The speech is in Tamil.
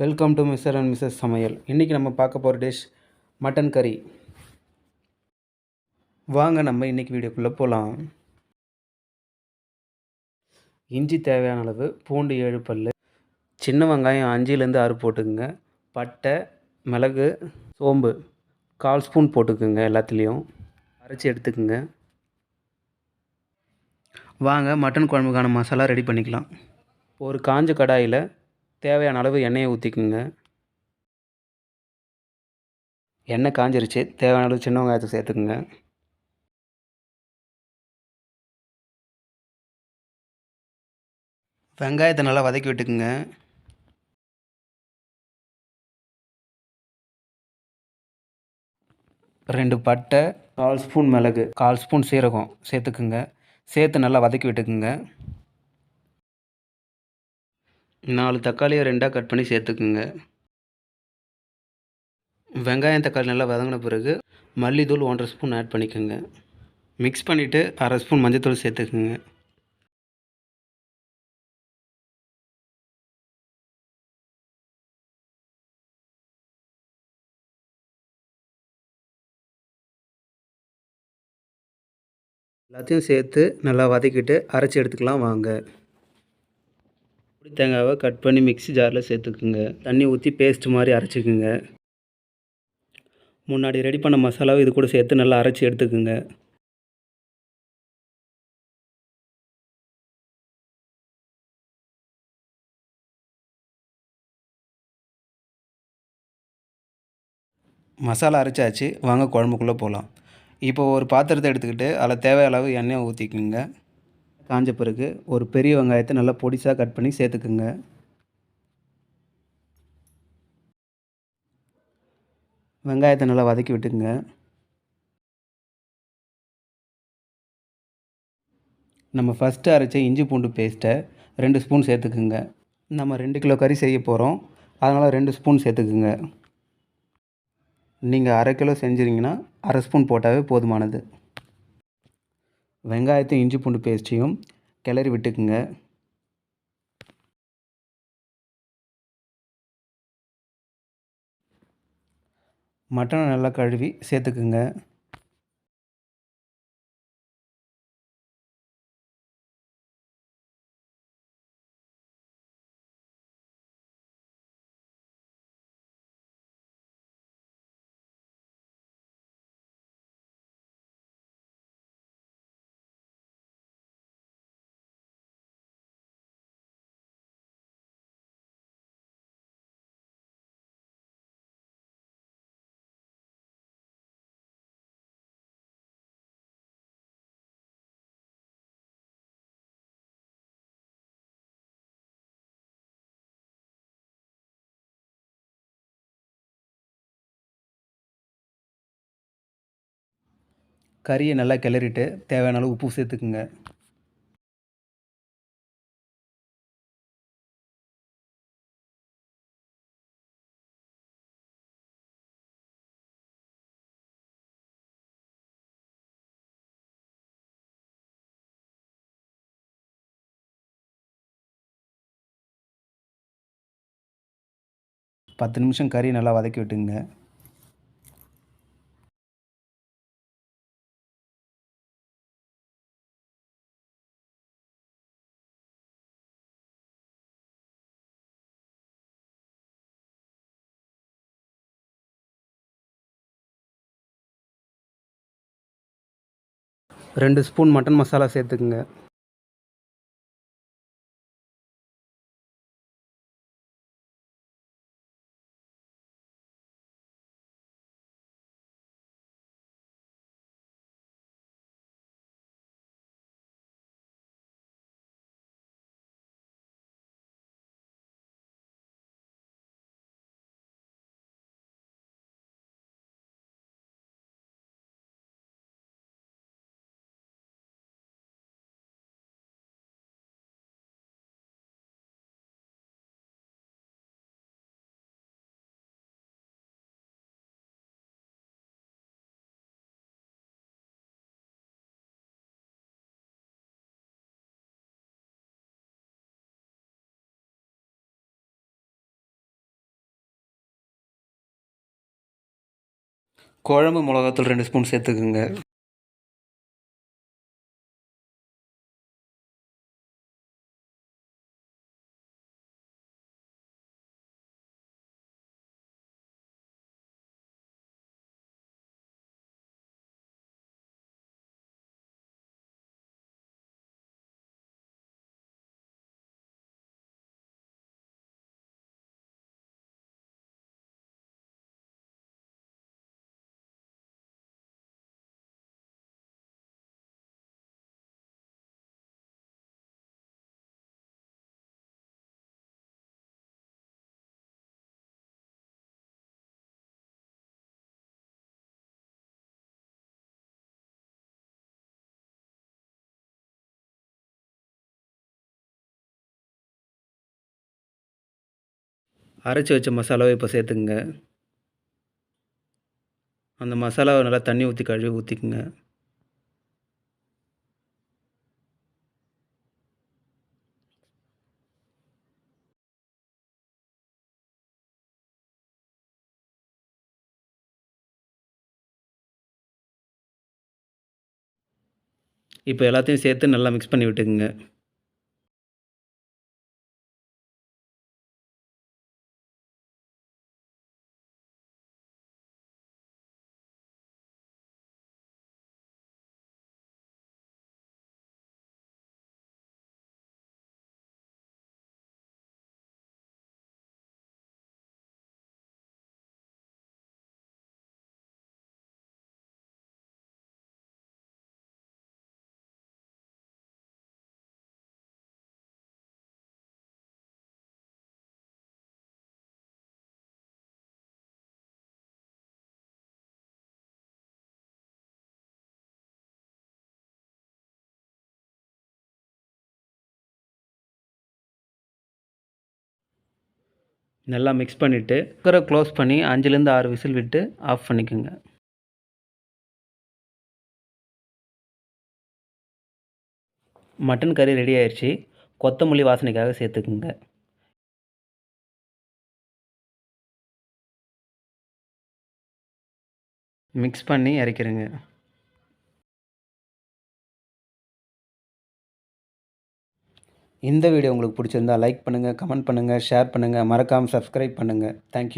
Welcome to mister and missus Samayal. இன்றைக்கி நம்ம பார்க்க போகிற டிஷ் மட்டன் கறி. வாங்க நம்ம இன்றைக்கி வீடியோக்குள்ளே போகலாம். இஞ்சி தேவையான அளவு, பூண்டு 7 பல், சின்ன வெங்காயம் 5லேருந்து 6 போட்டுக்குங்க. பட்டை, மிளகு, சோம்பு 1/4 ஸ்பூன் போட்டுக்குங்க. எல்லாத்துலேயும் அரைச்சி எடுத்துக்குங்க. வாங்க மட்டன் குழம்புக்கான மசாலா ரெடி பண்ணிக்கலாம். ஒரு காஞ்ச கடாயில் தேவையான அளவு எண்ணெயை ஊற்றிக்குங்க. எண்ணெய் காஞ்சிருச்சு. தேவையான அளவு சின்ன வெங்காயத்தை சேர்த்துக்குங்க. வெங்காயத்தை நல்லா வதக்கி விட்டுக்குங்க. ரெண்டு பட்டை, 1/4 ஸ்பூன் மிளகு, 1/4 ஸ்பூன் சீரகம் சேர்த்துக்குங்க. சேர்த்து நல்லா வதக்கி விட்டுக்குங்க. 4 தக்காளியை 2ஆக கட் பண்ணி சேர்த்துக்குங்க. வெங்காயம் தக்காளி நல்லா வதங்கின பிறகு மல்லித்தூள் 1/2 ஸ்பூன் ஆட் பண்ணிக்கோங்க. மிக்ஸ் பண்ணிவிட்டு 1/2 ஸ்பூன் மஞ்சள்தூள் சேர்த்துக்குங்க. எல்லாத்தையும் சேர்த்து நல்லா வதக்கிட்டு அரைச்சி எடுத்துக்கலாம் வாங்க. தேங்காவை கட் பண்ணி மிக்ஸி ஜாரில் சேர்த்துக்குங்க. தண்ணி ஊற்றி பேஸ்ட் மாதிரி அரைச்சிக்குங்க. முன்னாடி ரெடி பண்ண மசாலாவை இது கூட சேர்த்து நல்லா அரைச்சி எடுத்துக்குங்க. மசாலா அரைச்சாச்சு. வாங்க குழம்புக்குள்ளே போகலாம். இப்போ ஒரு பாத்திரத்தை எடுத்துக்கிட்டு அதில் தேவையான அளவு எண்ணெயை ஊற்றிக்குங்க. காஞ்ச பிறகு ஒரு பெரிய வெங்காயத்தை நல்லா பொடிசாக கட் பண்ணி சேர்த்துக்குங்க. வெங்காயத்தை நல்லா வதக்கி விட்டுக்குங்க. நம்ம ஃபஸ்ட்டு அரைச்ச இஞ்சி பூண்டு பேஸ்ட்டை 2 ஸ்பூன் சேர்த்துக்குங்க. நம்ம 2 கிலோ கறி செய்ய போகிறோம், அதனால் 2 ஸ்பூன் சேர்த்துக்குங்க. நீங்கள் 1/2 கிலோ செஞ்சுருங்கன்னா 1/2 ஸ்பூன் போட்டாவே போதுமானது. வெங்காயத்தையும் இஞ்சி பூண்டு பேஸ்ட்டையும் கிளறி விட்டுக்குங்க. மட்டனை நல்லா கழுவி சேர்த்துக்குங்க. கறியை நல்லா கிளறிட்டு தேவையான அளவு உப்பு சேர்த்துக்குங்க. பத்து நிமிஷம் கறி நல்லா வதக்கி விட்டுங்க. ரெண்டு ஸ்பூன் மட்டன் மசாலா சேர்த்துக்குங்க. குழம்பு மிளகாத்தூள் 2 ஸ்பூன் சேர்த்துக்குங்க. அரைச்சி வச்ச மசாலாவை இப்போ சேர்த்துக்குங்க. அந்த மசாலாவை நல்லா தண்ணி ஊற்றி கழுவி ஊற்றிக்குங்க. இப்போ எல்லாத்தையும் சேர்த்து நல்லா மிக்ஸ் பண்ணி விட்டுக்குங்க. நல்லா மிக்ஸ் பண்ணிவிட்டு குக்கரை க்ளோஸ் பண்ணி 5லேருந்து 6 விசில் விட்டு ஆஃப் பண்ணிக்கோங்க. மட்டன் கறி ரெடி ஆயிடுச்சு. கொத்தமல்லி வாசனைக்காக சேர்த்துக்குங்க. மிக்ஸ் பண்ணி இறக்கிருங்க. இந்த வீடியோ உங்களுக்கு பிடிச்சிருந்தா லைக் பண்ணுங்கள், கமெண்ட் பண்ணுங்கள், ஷேர் பண்ணுங்கள், மறக்காமல் சப்ஸ்கிரைப் பண்ணுங்கள். தேங்க்யூ.